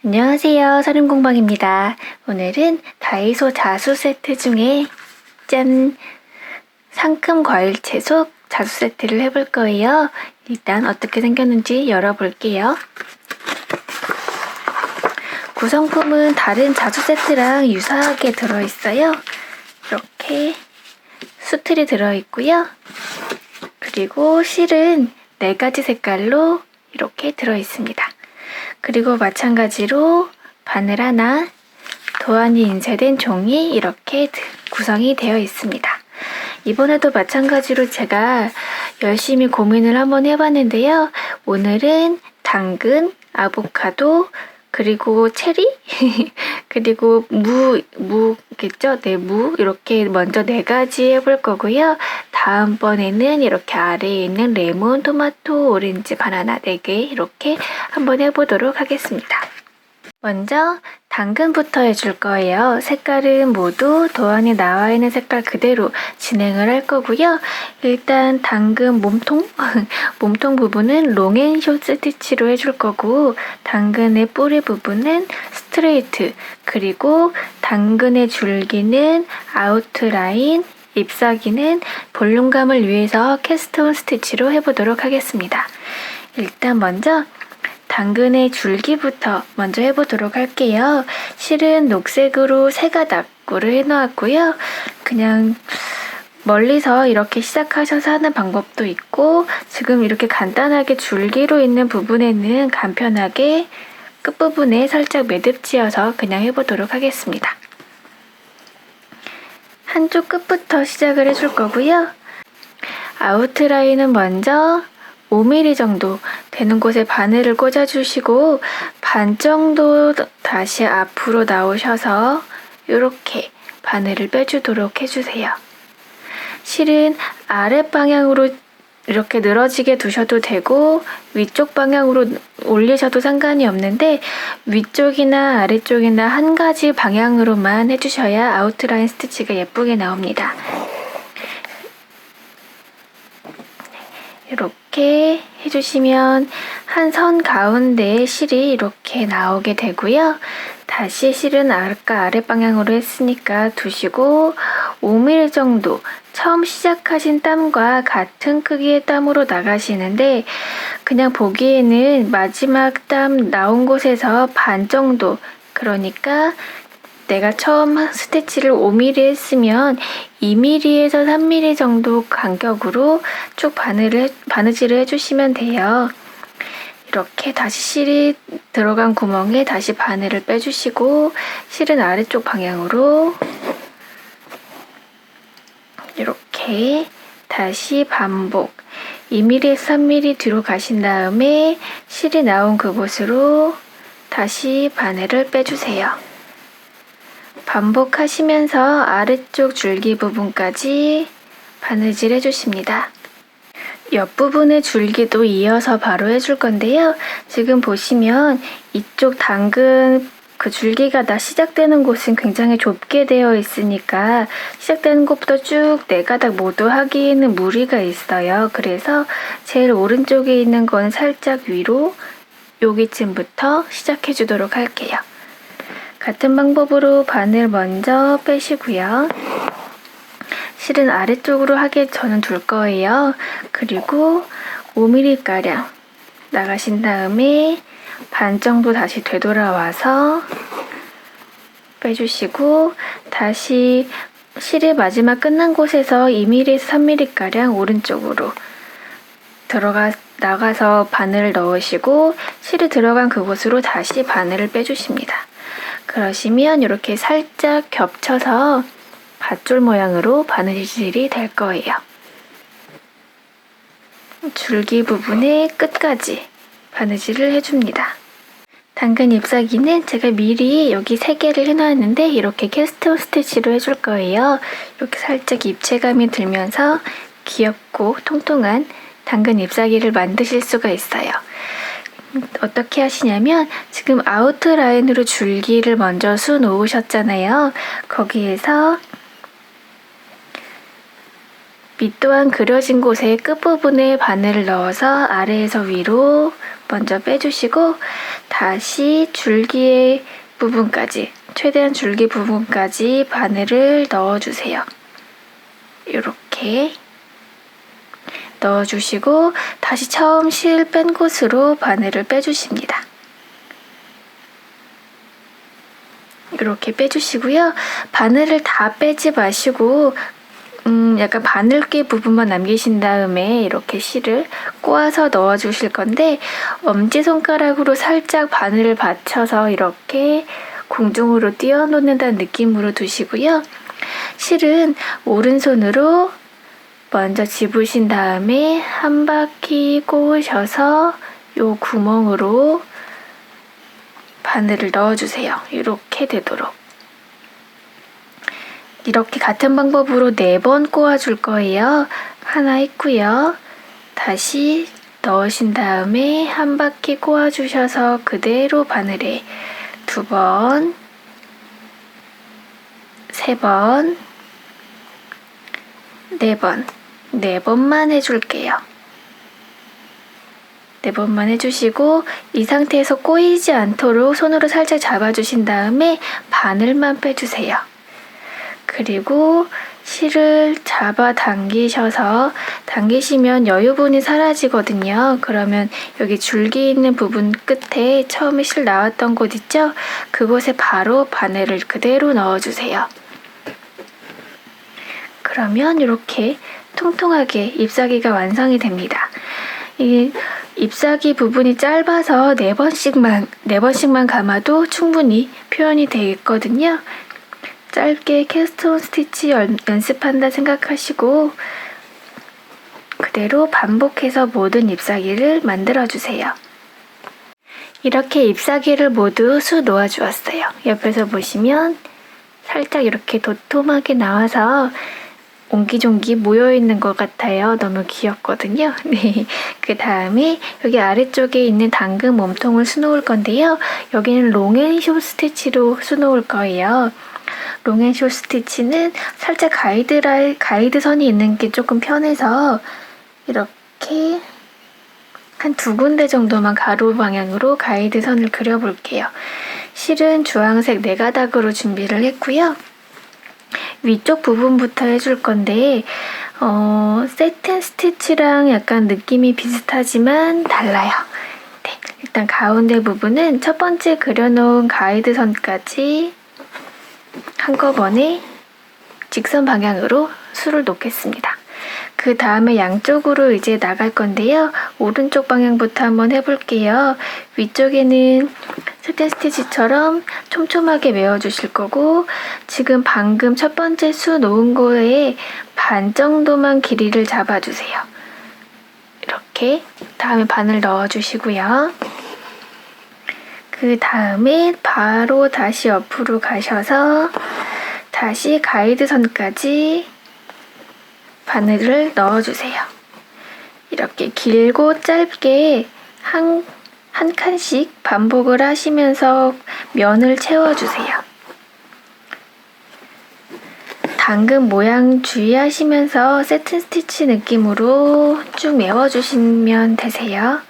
안녕하세요. 서림공방입니다. 오늘은 다이소 자수 세트 중에 짠! 상큼 과일 채소 자수 세트를 해볼 거예요. 일단 어떻게 생겼는지 열어볼게요. 구성품은 다른 자수 세트랑 유사하게 들어있어요. 이렇게 수틀이 들어있고요. 그리고 실은 4가지 색깔로 이렇게 들어있습니다. 그리고 마찬가지로 바늘 하나, 도안이 인쇄된 종이 이렇게 구성이 되어 있습니다. 이번에도 마찬가지로 제가 열심히 고민을 한번 해봤는데요. 오늘은 당근, 아보카도, 그리고 체리, 그리고 무겠죠? 네, 무 이렇게 먼저 4가지 해볼 거고요. 다음번에는 이렇게 아래에 있는 레몬, 토마토, 오렌지, 바나나 4개 이렇게 한번 해보도록 하겠습니다. 먼저 당근부터 해줄 거예요. 색깔은 모두 도안에 나와 있는 색깔 그대로 진행을 할 거고요. 일단 당근 몸통 부분은 롱앤숏 스티치로 해줄 거고, 당근의 뿌리 부분은 스트레이트, 그리고 당근의 줄기는 아웃라인, 잎사귀는 볼륨감을 위해서 캐스트온 스티치로 해보도록 하겠습니다. 일단 먼저 당근의 줄기부터 먼저 해보도록 할게요. 실은 녹색으로 3가닥으로 해놓았고요. 그냥 멀리서 이렇게 시작하셔서 하는 방법도 있고, 지금 이렇게 간단하게 줄기로 있는 부분에는 간편하게 끝부분에 살짝 매듭지어서 그냥 해보도록 하겠습니다. 한쪽 끝부터 시작을 해줄 거고요. 아웃라인은 먼저 5mm 정도 되는 곳에 바늘을 꽂아주시고, 반 정도 다시 앞으로 나오셔서 이렇게 바늘을 빼주도록 해주세요. 실은 아랫방향으로 이렇게 늘어지게 두셔도 되고 위쪽 방향으로 올리셔도 상관이 없는데, 위쪽이나 아래쪽이나 한 가지 방향으로만 해주셔야 아웃라인 스티치가 예쁘게 나옵니다. 이렇게 해주시면 한 선 가운데에 실이 이렇게 나오게 되고요. 다시 실은 아까 아래 방향으로 했으니까 두시고, 5mm 정도 처음 시작하신 땀과 같은 크기의 땀으로 나가시는데, 그냥 보기에는 마지막 땀 나온 곳에서 반 정도, 그러니까 내가 처음 스티치를 5mm 했으면 2mm에서 3mm 정도 간격으로 쭉 바느질을 해주시면 돼요. 이렇게 다시 실이 들어간 구멍에 다시 바늘을 빼주시고, 실은 아래쪽 방향으로 이렇게 다시 반복 2mm에서 3mm 뒤로 가신 다음에 실이 나온 그곳으로 다시 바늘을 빼주세요. 반복하시면서 아래쪽 줄기 부분까지 바느질 해주십니다. 옆부분의 줄기도 이어서 바로 해줄 건데요. 지금 보시면 이쪽 당근 그 줄기가 시작되는 곳은 굉장히 좁게 되어 있으니까 시작되는 곳부터 쭉 4가닥 모두 하기에는 무리가 있어요. 그래서 제일 오른쪽에 있는 건 살짝 위로 여기쯤부터 시작해 주도록 할게요. 같은 방법으로 바늘 먼저 빼시고요. 실은 아래쪽으로 하게 저는 둘 거예요. 그리고 5mm가량 나가신 다음에 반 정도 다시 되돌아와서 빼주시고, 다시 실의 마지막 끝난 곳에서 2mm에서 3mm가량 오른쪽으로 나가서 바늘을 넣으시고, 실이 들어간 그곳으로 다시 바늘을 빼주십니다. 그러시면 이렇게 살짝 겹쳐서 밧줄 모양으로 바느질이 될 거예요. 줄기 부분의 끝까지 바느질을 해줍니다. 당근 잎사귀는 제가 미리 여기 3개를 해놨는데 이렇게 캐스트온 스티치로 해줄 거예요. 이렇게 살짝 입체감이 들면서 귀엽고 통통한 당근 잎사귀를 만드실 수가 있어요. 어떻게 하시냐면, 지금 아웃라인으로 줄기를 먼저 수 놓으셨잖아요. 거기에서 밑도안 그려진 곳에 끝부분에 바늘을 넣어서 아래에서 위로 먼저 빼주시고 다시 줄기의 부분까지, 최대한 줄기 부분까지 바늘을 넣어주세요. 이렇게 넣어주시고 다시 처음 실 뺀 곳으로 바늘을 빼주십니다. 이렇게 빼주시고요. 바늘을 다 빼지 마시고 약간 바늘귀 부분만 남기신 다음에 이렇게 실을 꼬아서 넣어 주실 건데, 엄지손가락으로 살짝 바늘을 받쳐서 이렇게 공중으로 띄워 놓는다는 느낌으로 두시고요. 실은 오른손으로 먼저 집으신 다음에 한 바퀴 꼬으셔서 요 구멍으로 바늘을 넣어주세요. 이렇게 되도록. 이렇게 같은 방법으로 4번 꼬아줄 거예요. 하나 했고요. 다시 넣으신 다음에 한 바퀴 꼬아주셔서 그대로 바늘에 2번, 3번, 4번, 4번만 해줄게요. 4번만 해주시고 이 상태에서 꼬이지 않도록 손으로 살짝 잡아주신 다음에 바늘만 빼주세요. 그리고 실을 잡아 당기시면 여유분이 사라지거든요. 그러면 여기 줄기 있는 부분 끝에 처음에 실 나왔던 곳 있죠? 그곳에 바로 바늘을 그대로 넣어주세요. 그러면 이렇게 통통하게 잎사귀가 완성이 됩니다. 이 잎사귀 부분이 짧아서 4번씩만 감아도 충분히 표현이 되어 있거든요. 짧게 캐스트온 스티치 연습한다 생각하시고 그대로 반복해서 모든 잎사귀를 만들어주세요. 이렇게 잎사귀를 모두 수 놓아 주었어요. 옆에서 보시면 살짝 이렇게 도톰하게 나와서 옹기종기 모여있는 것 같아요. 너무 귀엽거든요. 네. 그 다음에 여기 아래쪽에 있는 당근 몸통을 수놓을 건데요. 여기는 롱앤숏 스티치로 수놓을 거예요. 롱앤숏 스티치는 살짝 가이드선이 있는 게 조금 편해서 이렇게 한 2군데 정도만 가로 방향으로 가이드선을 그려볼게요. 실은 주황색 4가닥으로 준비를 했고요. 위쪽 부분부터 해줄 건데 세틴 스티치랑 약간 느낌이 비슷하지만 달라요. 네, 일단 가운데 부분은 첫 번째 그려놓은 가이드선까지 한꺼번에 직선 방향으로 수를 놓겠습니다. 그 다음에 양쪽으로 이제 나갈 건데요. 오른쪽 방향부터 한번 해볼게요. 위쪽에는 세틴 스티치처럼 촘촘하게 메워주실 거고, 지금 방금 첫 번째 수 놓은 거에 반 정도만 길이를 잡아주세요. 이렇게 다음에 바늘 넣어주시고요. 그 다음에 바로 다시 옆으로 가셔서 다시 가이드선까지 바늘을 넣어주세요. 이렇게 길고 짧게 한 칸씩 반복을 하시면서 면을 채워주세요. 당근 모양 주의하시면서 세틴 스티치 느낌으로 쭉 메워주시면 되세요.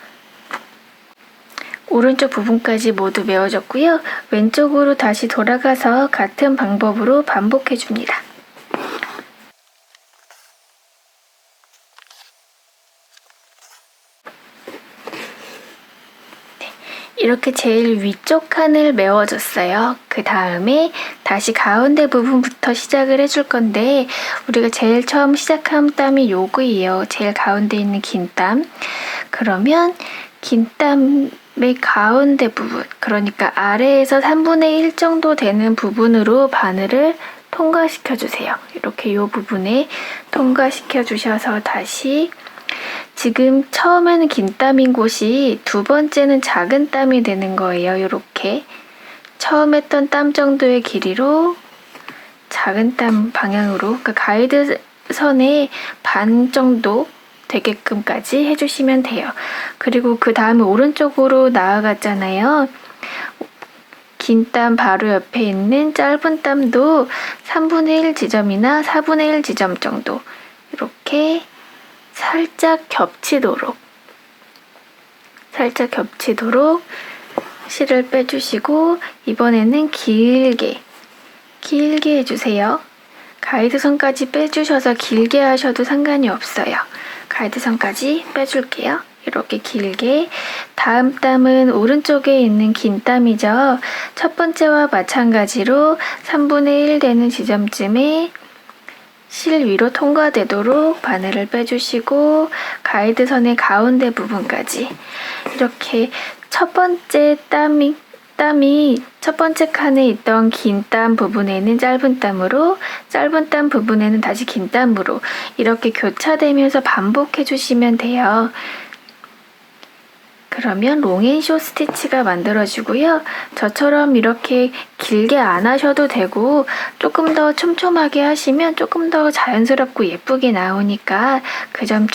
오른쪽 부분까지 모두 메워졌고요. 왼쪽으로 다시 돌아가서 같은 방법으로 반복해줍니다. 이렇게 제일 위쪽 칸을 메워줬어요. 그 다음에 다시 가운데 부분부터 시작을 해줄 건데, 우리가 제일 처음 시작한 땀이 요거예요. 제일 가운데 있는 긴 땀. 그러면 긴 땀의 가운데 부분, 그러니까 아래에서 3분의 1 정도 되는 부분으로 바늘을 통과시켜 주세요. 이렇게 이 부분에 통과시켜 주셔서 다시, 지금 처음에는 긴 땀인 곳이 두 번째는 작은 땀이 되는 거예요. 이렇게 처음 했던 땀 정도의 길이로 작은 땀 방향으로, 그러니까 가이드선의 반 정도 되게끔까지 해주시면 돼요. 그리고 그 다음에 오른쪽으로 나아갔잖아요. 긴 땀 바로 옆에 있는 짧은 땀도 3분의 1 지점이나 4분의 1 지점 정도 이렇게 살짝 겹치도록 살짝 겹치도록 실을 빼주시고 이번에는 길게 해주세요. 가이드선까지 빼주셔서 길게 하셔도 상관이 없어요. 가이드선까지 빼줄게요. 이렇게 길게. 다음 땀은 오른쪽에 있는 긴 땀이죠. 첫 번째와 마찬가지로 3분의 1 되는 지점쯤에 실 위로 통과되도록 바늘을 빼주시고 가이드선의 가운데 부분까지 이렇게 첫 번째 땀이 첫 번째 칸에 있던 긴 땀 부분에는 짧은 땀으로, 짧은 땀 부분에는 다시 긴 땀으로 이렇게 교차되면서 반복해 주시면 돼요. 그러면 롱앤쇼 스티치가 만들어지고요. 저처럼 이렇게 길게 안 하셔도 되고 조금 더 촘촘하게 하시면 조금 더 자연스럽고 예쁘게 나오니까 그 점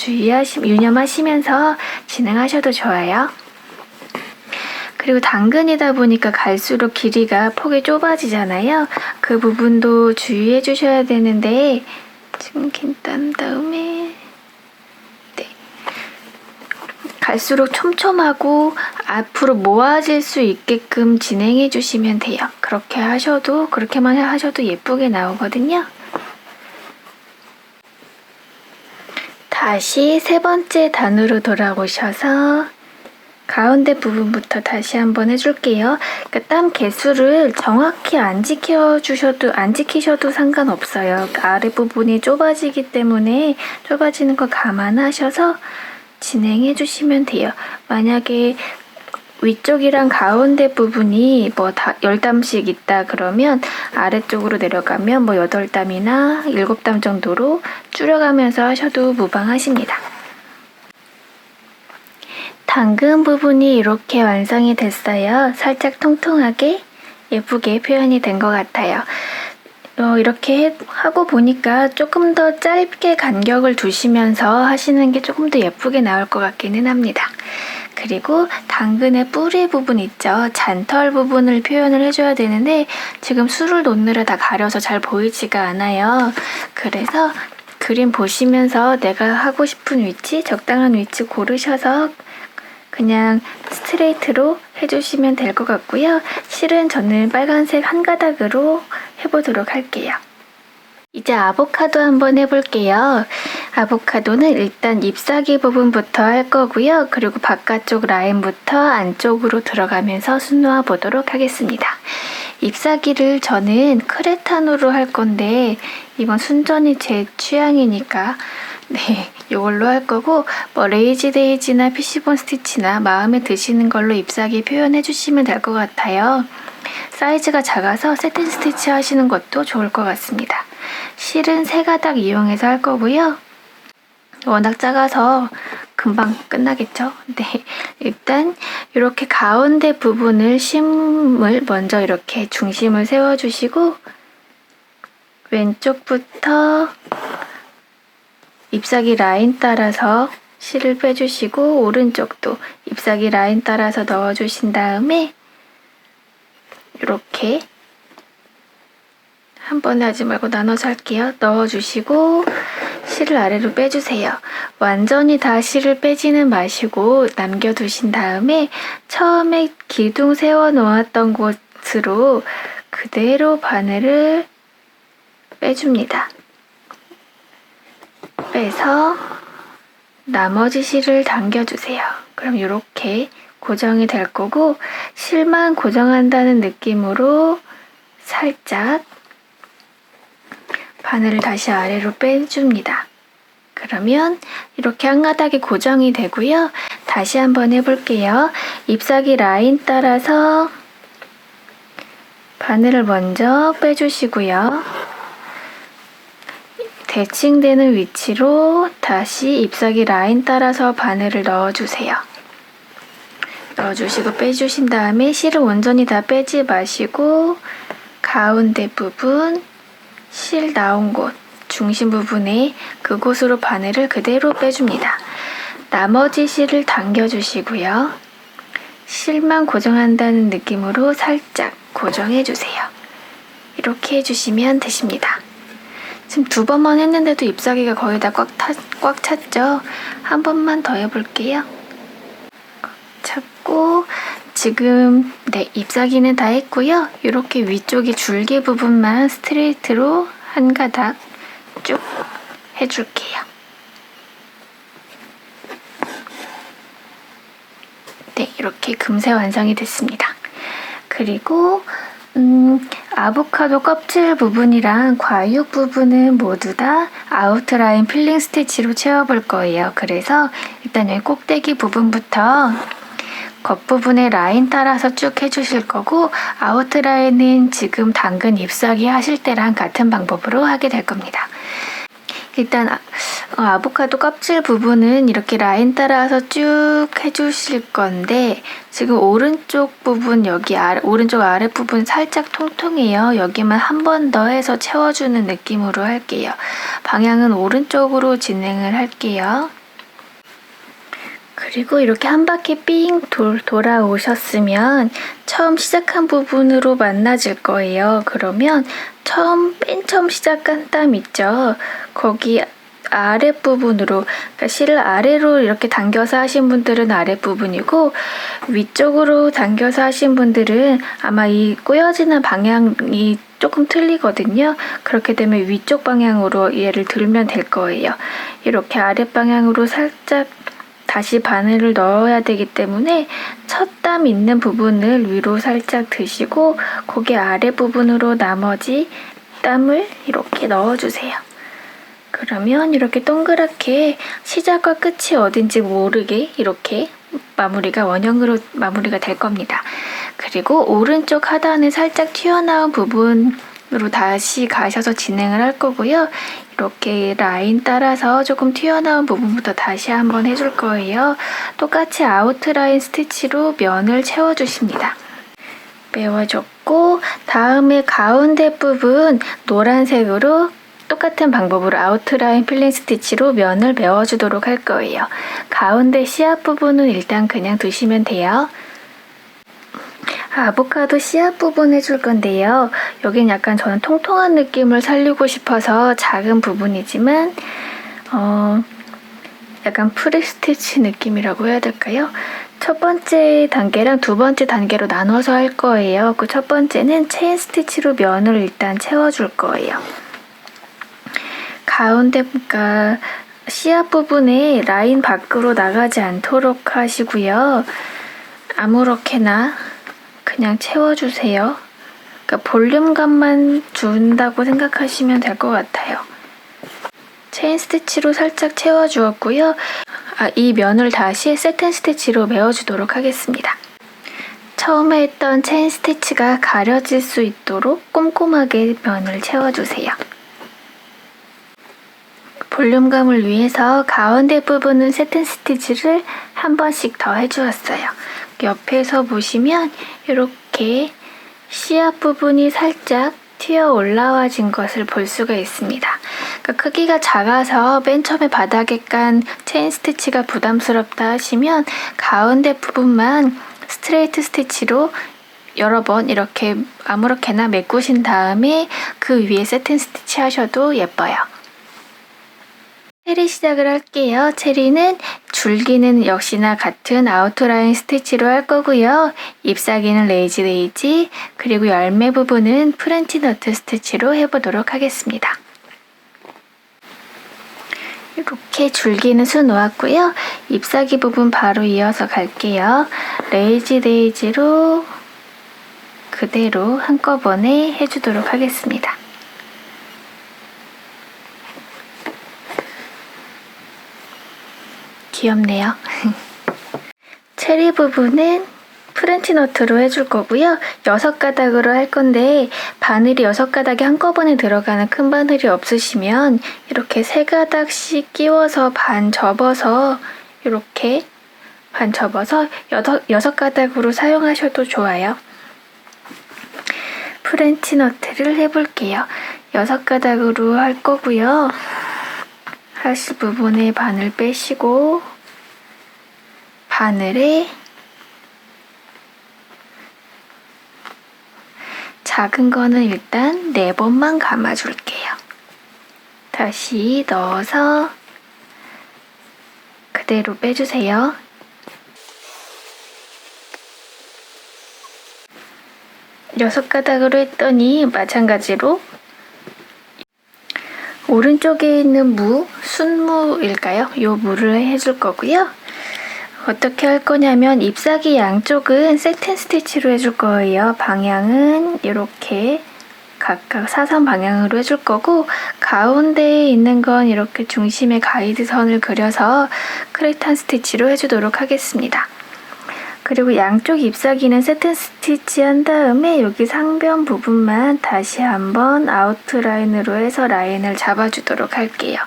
유념하시면서 진행하셔도 좋아요. 그리고 당근이다 보니까 갈수록 길이가 폭이 좁아지잖아요. 그 부분도 주의해 주셔야 되는데 지금 긴 땀 다음에 갈수록 촘촘하고 앞으로 모아질 수 있게끔 진행해 주시면 돼요. 그렇게만 하셔도 예쁘게 나오거든요. 다시 세 번째 단으로 돌아오셔서 가운데 부분부터 다시 한번 해줄게요. 그러니까 땀 개수를 정확히 안 지키셔도 상관없어요. 아래 부분이 좁아지기 때문에 좁아지는 거 감안하셔서 진행해 주시면 돼요. 만약에 위쪽이랑 가운데 부분이 뭐 10땀씩 있다 그러면 아래쪽으로 내려가면 뭐 8땀이나 7땀 정도로 줄여가면서 하셔도 무방하십니다. 당근 부분이 이렇게 완성이 됐어요. 살짝 통통하게 예쁘게 표현이 된 것 같아요. 이렇게 하고 보니까 조금 더 짧게 간격을 두시면서 하시는 게 조금 더 예쁘게 나올 것 같기는 합니다. 그리고 당근의 뿌리 부분 있죠? 잔털 부분을 표현을 해줘야 되는데 지금 술을 놓느라 다 가려서 잘 보이지가 않아요. 그래서 그림 보시면서 내가 하고 싶은 위치, 적당한 위치 고르셔서 그냥 스트레이트로 해주시면 될 것 같고요. 실은 저는 빨간색 한 가닥으로 해보도록 할게요. 이제 아보카도 한번 해볼게요. 아보카도는 일단 잎사귀 부분부터 할 거고요. 그리고 바깥쪽 라인부터 안쪽으로 들어가면서 수놓아 보도록 하겠습니다. 잎사귀를 저는 크레탄으로 할 건데 이건 순전히 제 취향이니까 이걸로 할 거고 뭐 레이지 데이지나 피시본 스티치나 마음에 드시는 걸로 잎사귀 표현해 주시면 될 것 같아요. 사이즈가 작아서 세틴 스티치 하시는 것도 좋을 것 같습니다. 실은 3가닥 이용해서 할 거고요. 워낙 작아서 금방 끝나겠죠? 일단 이렇게 가운데 부분을 심을 먼저 이렇게 중심을 세워주시고 왼쪽부터 잎사귀 라인 따라서 실을 빼주시고 오른쪽도 잎사귀 라인 따라서 넣어주신 다음에 이렇게 한 번에 하지 말고 나눠서 할게요. 넣어주시고 실을 아래로 빼주세요. 완전히 다 실을 빼지는 마시고 남겨두신 다음에 처음에 기둥 세워 놓았던 곳으로 그대로 바늘을 빼줍니다. 빼서 나머지 실을 당겨주세요. 그럼 이렇게 고정이 될 거고 실만 고정한다는 느낌으로 살짝 바늘을 다시 아래로 빼줍니다. 그러면 이렇게 한 가닥이 고정이 되고요. 다시 한번 해볼게요. 잎사귀 라인 따라서 바늘을 먼저 빼주시고요. 대칭되는 위치로 다시 잎사귀 라인 따라서 바늘을 넣어주세요. 넣어주시고 빼주신 다음에 실을 온전히 다 빼지 마시고 가운데 부분, 실 나온 곳, 중심 부분에 그곳으로 바늘을 그대로 빼줍니다. 나머지 실을 당겨주시고요. 실만 고정한다는 느낌으로 살짝 고정해주세요. 이렇게 해주시면 되십니다. 지금 2번만 했는데도 잎사귀가 거의 다 꽉 찼죠? 한 번만 더 해볼게요. 잡고 지금 잎사귀는 다 했고요. 이렇게 위쪽에 줄기 부분만 스트레이트로 한 가닥 쭉 해줄게요. 네, 이렇게 금세 완성이 됐습니다. 그리고 아보카도 껍질 부분이랑 과육 부분은 모두 다 아웃라인 필링 스티치로 채워볼 거예요. 그래서 일단 여기 꼭대기 부분부터 겉부분에 라인 따라서 쭉 해주실 거고, 아웃라인은 지금 당근 잎사귀 하실 때랑 같은 방법으로 하게 될 겁니다. 일단 아보카도 껍질 부분은 이렇게 라인 따라서 쭉 해주실 건데, 지금 오른쪽 부분, 여기 오른쪽 아랫부분 살짝 통통해요. 여기만 한 번 더 해서 채워주는 느낌으로 할게요. 방향은 오른쪽으로 진행을 할게요. 그리고 이렇게 한 바퀴 삥 돌아오셨으면 처음 시작한 부분으로 만나질 거예요. 그러면 맨 처음 시작한 땀 있죠? 거기 아랫부분으로, 그러니까 실을 아래로 이렇게 당겨서 하신 분들은 아랫부분이고, 위쪽으로 당겨서 하신 분들은 아마 이 꼬여지는 방향이 조금 틀리거든요. 그렇게 되면 위쪽 방향으로 얘를 들면 될 거예요. 이렇게 아랫방향으로 살짝 다시 바늘을 넣어야 되기 때문에 첫 땀 있는 부분을 위로 살짝 드시고, 거기 아래 부분으로 나머지 땀을 이렇게 넣어주세요. 그러면 이렇게 동그랗게 시작과 끝이 어딘지 모르게 이렇게 원형으로 마무리가 될 겁니다. 그리고 오른쪽 하단에 살짝 튀어나온 부분으로 다시 가셔서 진행을 할 거고요. 이렇게 라인 따라서 조금 튀어나온 부분부터 다시 한번 해줄 거예요. 똑같이 아웃라인 스티치로 면을 채워주십니다. 메워줬고, 다음에 가운데 부분 노란색으로 똑같은 방법으로 아웃라인 필링 스티치로 면을 메워주도록 할 거예요. 가운데 씨앗 부분은 일단 그냥 두시면 돼요. 아보카도 씨앗 부분 해줄 건데요. 여긴 약간 저는 통통한 느낌을 살리고 싶어서 작은 부분이지만 약간 프리스티치 느낌이라고 해야 될까요? 첫 번째 단계랑 두 번째 단계로 나눠서 할 거예요. 그 첫 번째는 체인 스티치로 면을 일단 채워줄 거예요. 가운데, 그러니까 씨앗 부분에 라인 밖으로 나가지 않도록 하시고요. 아무렇게나 그냥 채워주세요. 그러니까 볼륨감만 준다고 생각하시면 될 것 같아요. 체인 스티치로 살짝 채워주었고요. 이 면을 다시 세튼 스티치로 메워주도록 하겠습니다. 처음에 했던 체인 스티치가 가려질 수 있도록 꼼꼼하게 면을 채워주세요. 볼륨감을 위해서 가운데 부분은 세튼 스티치를 한 번씩 더 해주었어요. 옆에서 보시면 이렇게 씨앗 부분이 살짝 튀어 올라와진 것을 볼 수가 있습니다. 그러니까 크기가 작아서 맨 처음에 바닥에 깐 체인 스티치가 부담스럽다 하시면 가운데 부분만 스트레이트 스티치로 여러 번 이렇게 아무렇게나 메꾸신 다음에 그 위에 세튼 스티치 하셔도 예뻐요. 체리 시작을 할게요. 체리는 줄기는 역시나 같은 아웃라인 스티치로 할 거고요. 잎사귀는 레이지 데이지, 그리고 열매 부분은 프렌치 너트 스티치로 해보도록 하겠습니다. 이렇게 줄기는 수 놓았고요. 잎사귀 부분 바로 이어서 갈게요. 레이지 데이지로 그대로 한꺼번에 해주도록 하겠습니다. 귀엽네요. 체리 부분은 프렌치 너트로 해줄 거고요. 6가닥으로 할 건데 바늘이 6가닥이 한꺼번에 들어가는 큰 바늘이 없으시면 이렇게 3가닥씩 끼워서 반 접어서 이렇게 반 접어서 6가닥으로 사용하셔도 좋아요. 프렌치 너트를 해볼게요. 6가닥으로 할 거고요. 하실 부분에 바늘 빼시고 바늘에 작은 거는 일단 4번만 감아줄게요. 다시 넣어서 그대로 빼주세요. 6가닥으로 했더니 마찬가지로 오른쪽에 있는 무, 순무일까요? 요 무를 해줄 거고요. 어떻게 할 거냐면 잎사귀 양쪽은 세틴 스티치로 해줄 거예요. 방향은 이렇게 각각 사선 방향으로 해줄 거고, 가운데에 있는 건 이렇게 중심에 가이드선을 그려서 크레탄 스티치로 해주도록 하겠습니다. 그리고 양쪽 잎사귀는 세틴 스티치 한 다음에 여기 상변 부분만 다시 한번 아웃라인으로 해서 라인을 잡아주도록 할게요.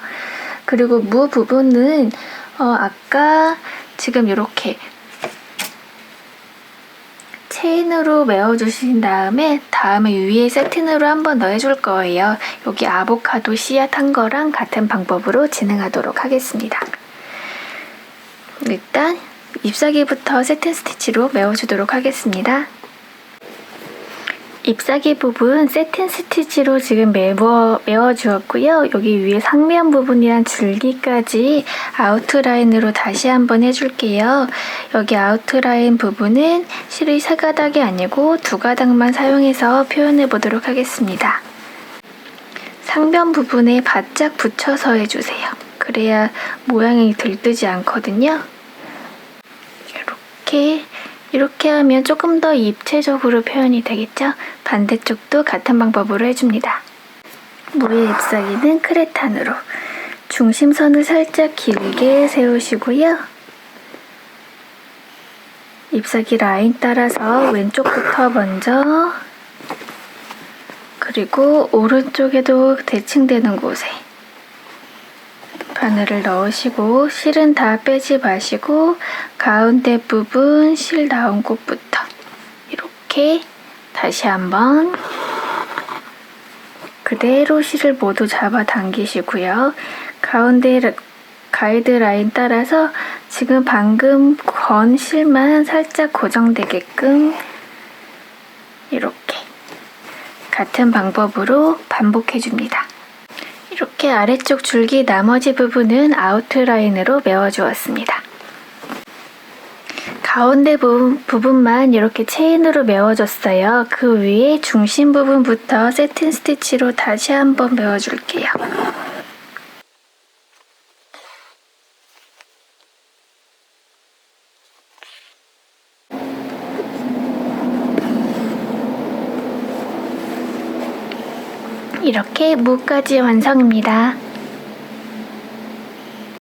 그리고 무 부분은 아까 지금 이렇게 체인으로 메어주신 다음에 위에 세틴으로 한번 더 해줄 거예요. 여기 아보카도 씨앗 한 거랑 같은 방법으로 진행하도록 하겠습니다. 일단 잎사귀부터 세틴 스티치로 메어주도록 하겠습니다. 잎사귀 부분 세틴 스티치로 지금 메워주었고요. 여기 위에 상면 부분이랑 줄기까지 아웃라인으로 다시 한번 해줄게요. 여기 아웃라인 부분은 실이 3가닥이 아니고 2가닥만 사용해서 표현해 보도록 하겠습니다. 상면 부분에 바짝 붙여서 해주세요. 그래야 모양이 들뜨지 않거든요. 이렇게 하면 조금 더 입체적으로 표현이 되겠죠? 반대쪽도 같은 방법으로 해줍니다. 무의 잎사귀는 크레탄으로 중심선을 살짝 길게 세우시고요. 잎사귀 라인 따라서 왼쪽부터 먼저, 그리고 오른쪽에도 대칭되는 곳에 바늘을 넣으시고 실은 다 빼지 마시고 가운데 부분 실 나온 곳부터 이렇게 다시 한번 그대로 실을 모두 잡아 당기시고요. 가운데 가이드라인 따라서 지금 방금 건 실만 살짝 고정되게끔 이렇게 같은 방법으로 반복해줍니다. 이렇게 아래쪽 줄기 나머지 부분은 아웃라인으로 메워주었습니다. 가운데 부분만 이렇게 체인으로 메워줬어요. 그 위에 중심 부분부터 세틴 스티치로 다시 한번 메워줄게요. 이렇게 무까지 완성입니다.